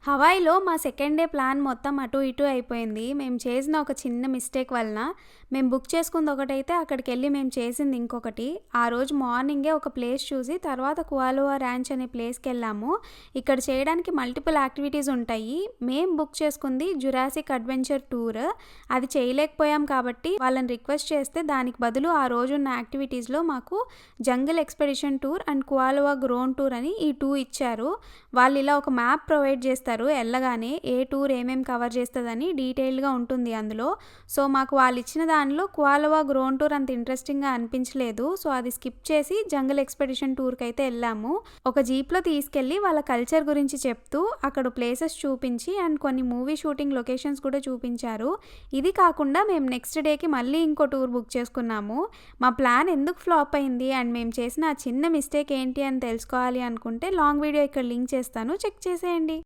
హవాయిలో మా second day plan మొత్తం అటు ఇటు అయిపోయింది. మేము చేసిన ఒక చిన్న మిస్టేక్ వలన మేము బుక్ చేసుకుంది ఒకటైతే అక్కడికెళ్ళి మేము చేసింది ఇంకొకటి. ఆ రోజు మార్నింగే ఒక ప్లేస్ చూసి తర్వాత కువాలువా ర్యాంచ్ అనే ప్లేస్‌కెళ్ళాము. ఇక్కడ చేయడానికి మల్టిపుల్ యాక్టివిటీస్ ఉంటాయి. మేము బుక్ చేసుకుంది జురాసిక్ అడ్వెంచర్ టూర్. అది చేయలేకపోయాం కాబట్టి వాళ్ళని రిక్వెస్ట్ చేస్తే దానికి బదులు ఆ రోజున్న యాక్టివిటీస్‌లో మాకు జంగిల్ ఎక్స్‌పెడిషన్ టూర్ అండ్ కువాలువా గ్రోన్ టూర్ అని ఈ 2 ఇచ్చారు. వాళ్ళు ఇలా ఒక మ్యాప్ ప్రొవైడ్ చేస్తారు. ఎళ్ళగానే ఏ టూర్ ఏమేం కవర్ చేస్తదని డీటెయిల్డ్‌గా ఉంటుంది అందులో. సో, మాకు వాళ్ళిచ్చిన దానిలో కువాలువా గ్రోన్ టూర్ అంత ఇంట్రెస్టింగ్‌గా అనిపించలేదు. సో, అది స్కిప్ చేసి జంగిల్ ఎక్స్‌పెడిషన్ టూర్‌కైతే ఎళ్ళాము. ఒక జీప్‌లో తీసుకెళ్ళి వాళ్ళ కల్చర్ గురించి చెప్తూ, అక్కడ ప్లేసెస్ చూపించి అండ్ కొన్ని మూవీ షూటింగ్ లొకేషన్స్ కూడా చూపించారు. ఇది కాకుండా మేము నెక్స్ట్ డేకి మళ్ళీ ఇంకో టూర్ బుక్ చేసుకున్నాము. మా ప్లాన్ ఎందుకు ఫ్లాప్ అయింది అండ్ మేము చేసిన ఆ చిన్న మిస్టేక్ ఏంటి అని తెలుసుకోవాలి అనుకుంటే లాంగ్ వీడియో ఇక్కడ లింక్ చేస్తాను. చెక్ చేసేయండి.